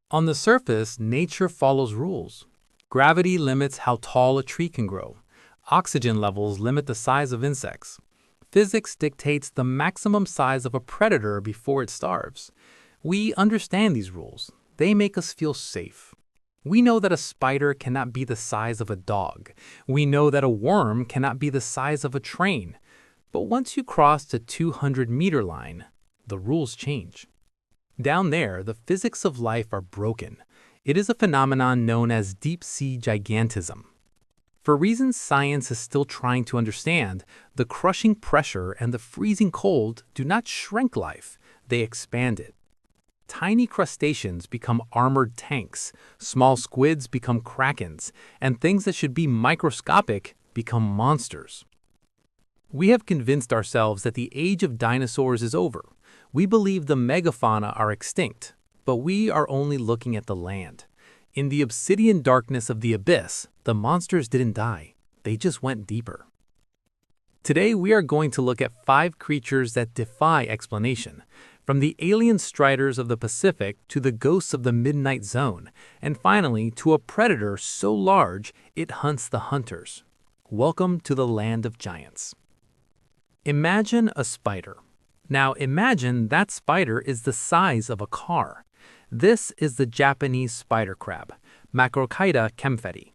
On the surface, nature follows rules. Gravity limits how tall a tree can grow. Oxygen levels limit the size of insects. Physics dictates the maximum size of a predator before it starves. We understand these rules. They make us feel safe. We know that a spider cannot be the size of a dog. We know that a worm cannot be the size of a train. But once you cross the 200-meter line, the rules change. Down there, the physics of life are broken. It is a phenomenon known as deep-sea gigantism. For reasons science is still trying to understand, the crushing pressure and the freezing cold do not shrink life, they expand it. Tiny crustaceans become armored tanks, small squids become krakens, and things that should be microscopic become monsters. We have convinced ourselves that the age of dinosaurs is over. We believe the megafauna are extinct, but we are only looking at the land. In the obsidian darkness of the abyss, the monsters didn't die. They just went deeper. Today, we are going to look at 5 creatures that defy explanation, from the alien striders of the Pacific to the ghosts of the Midnight Zone, and finally to a predator so large it hunts the hunters. Welcome to the land of giants. Imagine a spider. Now imagine that spider is the size of a car. This is the Japanese spider crab, Macrochyda kempfeti.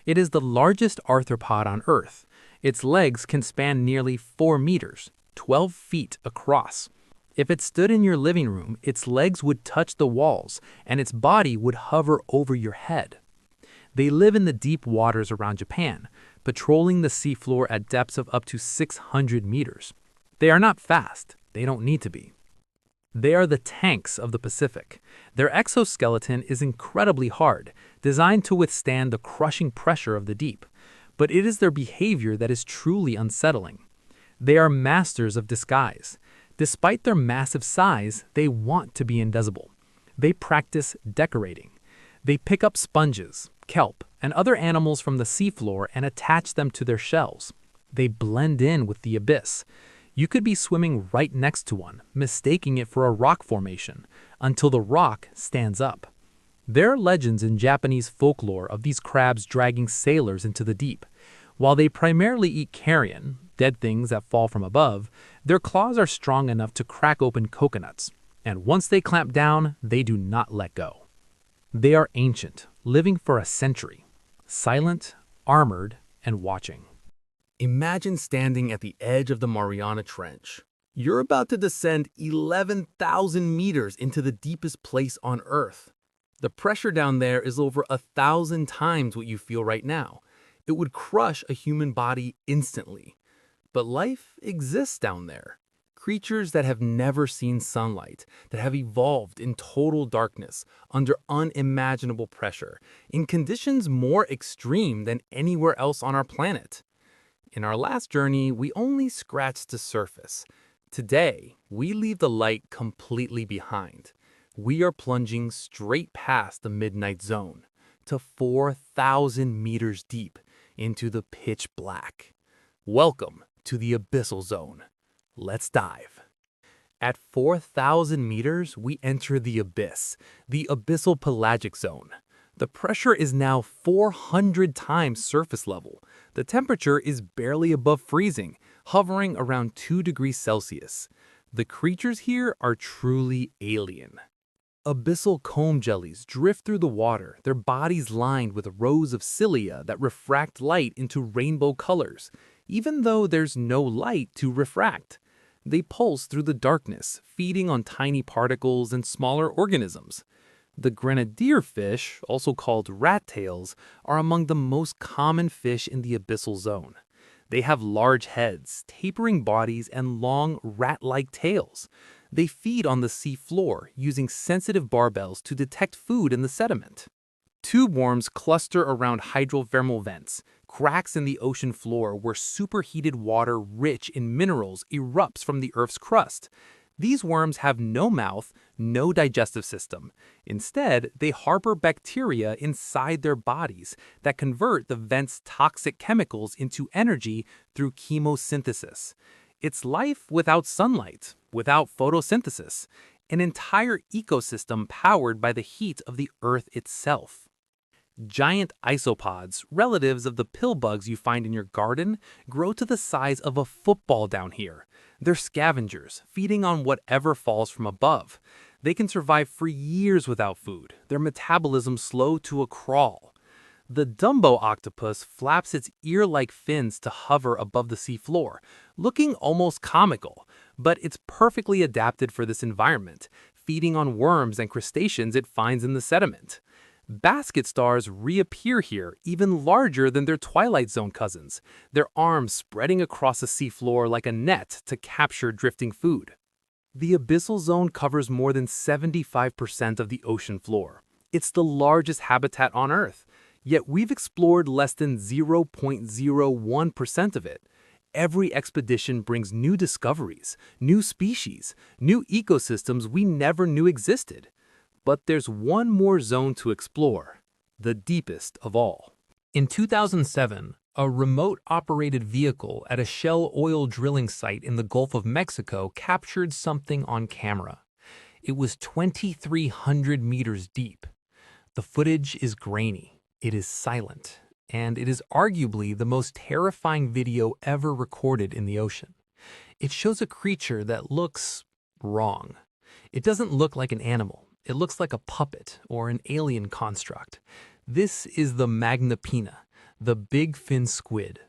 It is the largest arthropod on Earth. Its legs can span nearly 4 meters, 12 feet across. If it stood in your living room, its legs would touch the walls, and its body would hover over your head. They live in the deep waters around Japan, patrolling the seafloor at depths of up to 600 meters. They are not fast. They don't need to be. They are the tanks of the Pacific. Their exoskeleton is incredibly hard, designed to withstand the crushing pressure of the deep. But it is their behavior that is truly unsettling. They are masters of disguise. Despite their massive size, they want to be invisible. They practice decorating. They pick up sponges, kelp, and other animals from the seafloor and attach them to their shells. They blend in with the abyss. You could be swimming right next to one, mistaking it for a rock formation, until the rock stands up. There are legends in Japanese folklore of these crabs dragging sailors into the deep. While they primarily eat carrion, dead things that fall from above, their claws are strong enough to crack open coconuts, and once they clamp down, they do not let go. They are ancient, living for a century, silent, armored, and watching. Imagine standing at the edge of the Mariana Trench. You're about to descend 11,000 meters into the deepest place on Earth. The pressure down there is over 1,000 times what you feel right now. It would crush a human body instantly. But life exists down there. Creatures that have never seen sunlight, that have evolved in total darkness, under unimaginable pressure, in conditions more extreme than anywhere else on our planet. In our last journey, we only scratched the surface. Today, we leave the light completely behind. We are plunging straight past the Midnight Zone, to 4,000 meters deep into the pitch black. Welcome to the Abyssal Zone. Let's dive. At 4,000 meters, we enter the abyss, the Abyssal Pelagic Zone. The pressure is now 400 times surface level. The temperature is barely above freezing, hovering around 2 degrees Celsius. The creatures here are truly alien. Abyssal comb jellies drift through the water, their bodies lined with rows of cilia that refract light into rainbow colors, even though there's no light to refract. They pulse through the darkness, feeding on tiny particles and smaller organisms. The grenadier fish, also called rat tails, are among the most common fish in the abyssal zone. They have large heads, tapering bodies, and long rat-like tails. They feed on the sea floor, using sensitive barbels to detect food in the sediment. Tube worms cluster around hydrothermal vents, cracks in the ocean floor where superheated water rich in minerals erupts from the Earth's crust. These worms have no mouth, no digestive system. Instead, they harbor bacteria inside their bodies that convert the vent's toxic chemicals into energy through chemosynthesis. It's life without sunlight, without photosynthesis. an entire ecosystem powered by the heat of the Earth itself. Giant isopods, relatives of the pill bugs you find in your garden, grow to the size of a football down here. They're scavengers, feeding on whatever falls from above. They can survive for years without food, their metabolism slow to a crawl. The Dumbo octopus flaps its ear-like fins to hover above the seafloor, looking almost comical, but it's perfectly adapted for this environment, feeding on worms and crustaceans it finds in the sediment. Basket stars reappear here, even larger than their Twilight Zone cousins, their arms spreading across the seafloor like a net to capture drifting food. The abyssal zone covers more than 75% of the ocean floor. It's the largest habitat on Earth, yet we've explored less than 0.01% of it. Every expedition brings new discoveries, new species, new ecosystems we never knew existed. But there's one more zone to explore, the deepest of all. In 2007, a remote-operated vehicle at a Shell oil drilling site in the Gulf of Mexico captured something on camera. It was 2,300 meters deep. The footage is grainy, it is silent, and it is arguably the most terrifying video ever recorded in the ocean. It shows a creature that looks wrong. It doesn't look like an animal. It looks like a puppet or an alien construct. This is the Magnapina, the big fin squid.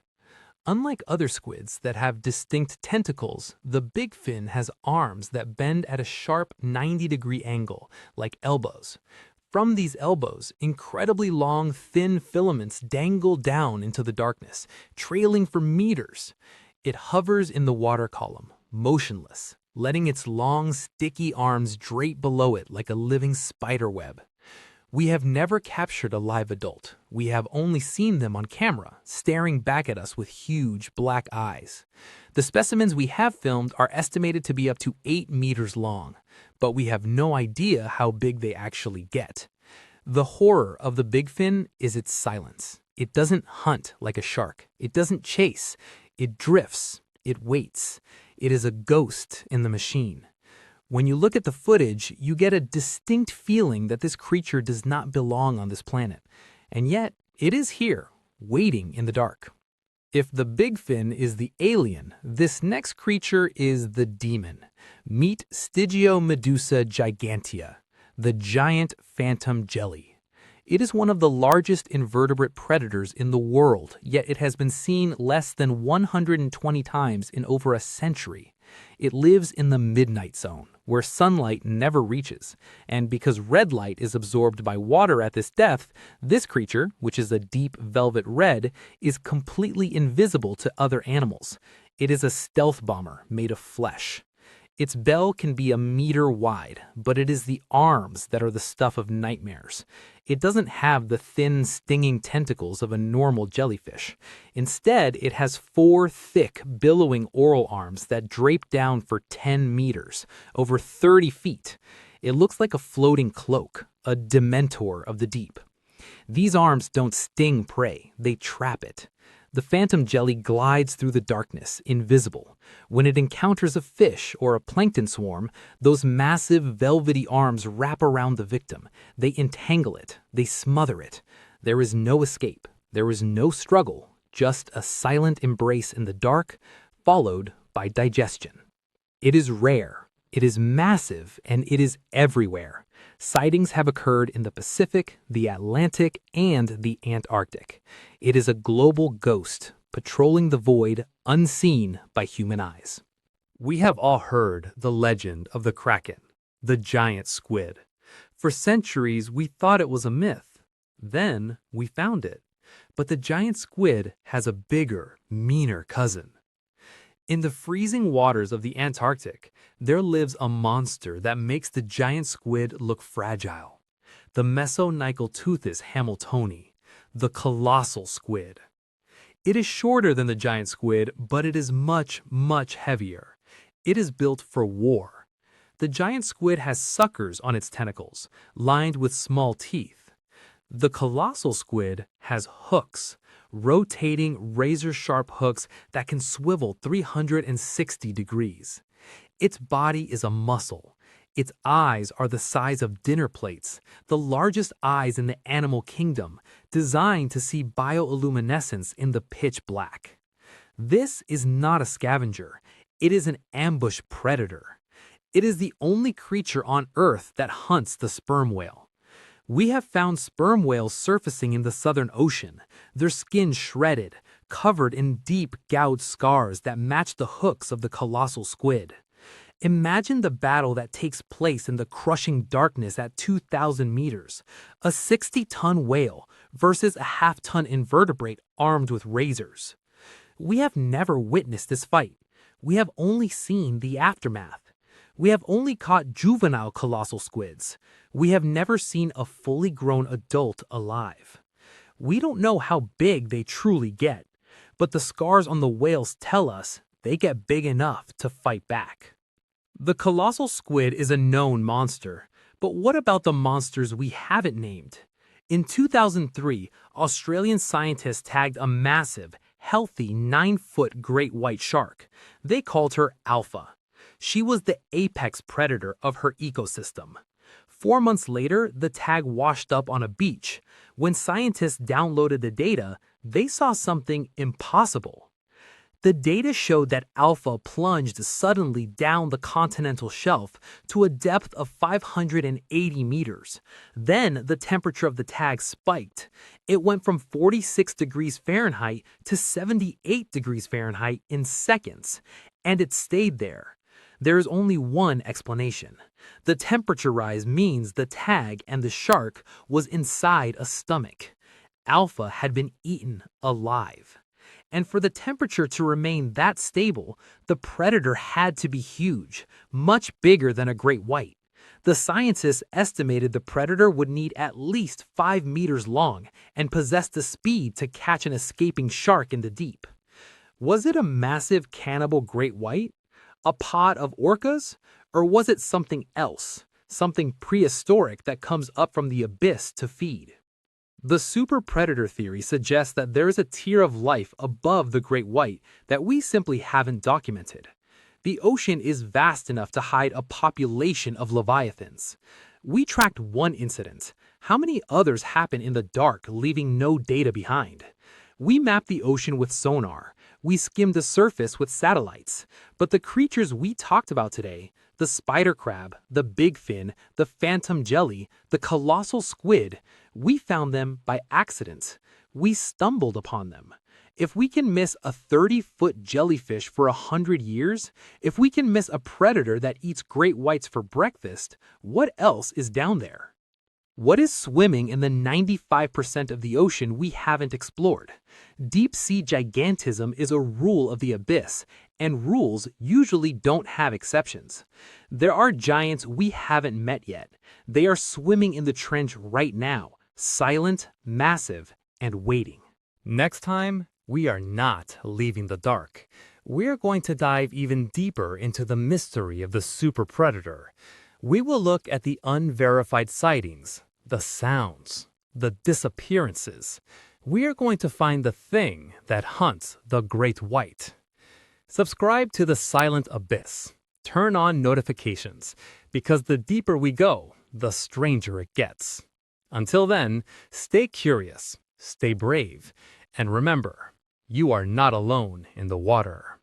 Unlike other squids that have distinct tentacles, the big fin has arms that bend at a sharp 90-degree angle, like elbows. From these elbows, incredibly long, thin filaments dangle down into the darkness, trailing for meters. It hovers in the water column, motionless, letting its long, sticky arms drape below it like a living spider web. We have never captured a live adult. We have only seen them on camera, staring back at us with huge black eyes. The specimens we have filmed are estimated to be up to 8 meters long, but we have no idea how big they actually get. The horror of the big fin is its silence. It doesn't hunt like a shark. It doesn't chase. It drifts. It waits. It is a ghost in the machine. When you look at the footage, you get a distinct feeling that this creature does not belong on this planet. And yet, it is here, waiting in the dark. If the big fin is the alien, this next creature is the demon. Meet Stygiomedusa gigantea, the giant phantom jelly. It is one of the largest invertebrate predators in the world, yet it has been seen less than 120 times in over a century. It lives in the midnight zone, where sunlight never reaches, and because red light is absorbed by water at this depth, this creature, which is a deep velvet red, is completely invisible to other animals. It is a stealth bomber made of flesh. Its bell can be a meter wide, but it is the arms that are the stuff of nightmares. It doesn't have the thin, stinging tentacles of a normal jellyfish. Instead, it has 4 thick, billowing oral arms that drape down for 10 meters, over 30 feet. It looks like a floating cloak, a dementor of the deep. These arms don't sting prey, they trap it. The phantom jelly glides through the darkness, invisible. When it encounters a fish or a plankton swarm, those massive velvety arms wrap around the victim. They entangle it. They smother it. There is no escape. There is no struggle, just a silent embrace in the dark, followed by digestion. It is rare. It is massive, and it is everywhere. Sightings have occurred in the Pacific, the Atlantic, and the Antarctic. It is a global ghost, patrolling the void unseen by human eyes. We have all heard the legend of the Kraken, the giant squid. For centuries, we thought it was a myth. Then we found it. But the giant squid has a bigger, meaner cousin. In the freezing waters of the Antarctic, there lives a monster that makes the giant squid look fragile. The Mesonychilteuthis hamiltoni, the colossal squid. It is shorter than the giant squid, but it is much, much heavier. It is built for war. The giant squid has suckers on its tentacles, lined with small teeth. The colossal squid has hooks, rotating, razor-sharp hooks that can swivel 360 degrees. Its body is a muscle. Its eyes are the size of dinner plates, the largest eyes in the animal kingdom, designed to see bioluminescence in the pitch black. This is not a scavenger. It is an ambush predator. It is the only creature on Earth that hunts the sperm whale. We have found sperm whales surfacing in the Southern Ocean, their skin shredded, covered in deep gouged scars that match the hooks of the colossal squid. Imagine the battle that takes place in the crushing darkness at 2,000 meters, a 60-ton whale versus a half-ton invertebrate armed with razors. We have never witnessed this fight. We have only seen the aftermath. We have only caught juvenile colossal squids. We have never seen a fully grown adult alive. We don't know how big they truly get, but the scars on the whales tell us they get big enough to fight back. The colossal squid is a known monster, but what about the monsters we haven't named? In 2003, Australian scientists tagged a massive, healthy 9-foot great white shark. They called her Alpha. She was the apex predator of her ecosystem. 4 months later, the tag washed up on a beach. When scientists downloaded the data, they saw something impossible. The data showed that Alpha plunged suddenly down the continental shelf to a depth of 580 meters. Then the temperature of the tag spiked. It went from 46 degrees Fahrenheit to 78 degrees Fahrenheit in seconds, and it stayed there. There is only one explanation. The temperature rise means the tag and the shark was inside a stomach. Alpha had been eaten alive. And for the temperature to remain that stable, the predator had to be huge, much bigger than a great white. The scientists estimated the predator would need at least 5 meters long and possess the speed to catch an escaping shark in the deep. Was it a massive cannibal great white? A pod of orcas? Or was it something else, something prehistoric that comes up from the abyss to feed? The super predator theory suggests that there is a tier of life above the great white that we simply haven't documented. The ocean is vast enough to hide a population of leviathans. We tracked one incident. How many others happen in the dark, leaving no data behind? We mapped the ocean with sonar. We skimmed the surface with satellites. But the creatures we talked about today, the spider crab, the big fin, the phantom jelly, the colossal squid, we found them by accident. We stumbled upon them. If we can miss a 30-foot jellyfish for 100 years, if we can miss a predator that eats great whites for breakfast, what else is down there? What is swimming in the 95% of the ocean we haven't explored? Deep-sea gigantism is a rule of the abyss, and rules usually don't have exceptions. There are giants we haven't met yet. They are swimming in the trench right now, silent, massive, and waiting. Next time, we are not leaving the dark. We're going to dive even deeper into the mystery of the super predator. We will look at the unverified sightings, the sounds, the disappearances. We are going to find the thing that hunts the great white. Subscribe to The Silent Abyss. Turn on notifications, because the deeper we go, the stranger it gets. Until then, stay curious, stay brave, and remember, you are not alone in the water.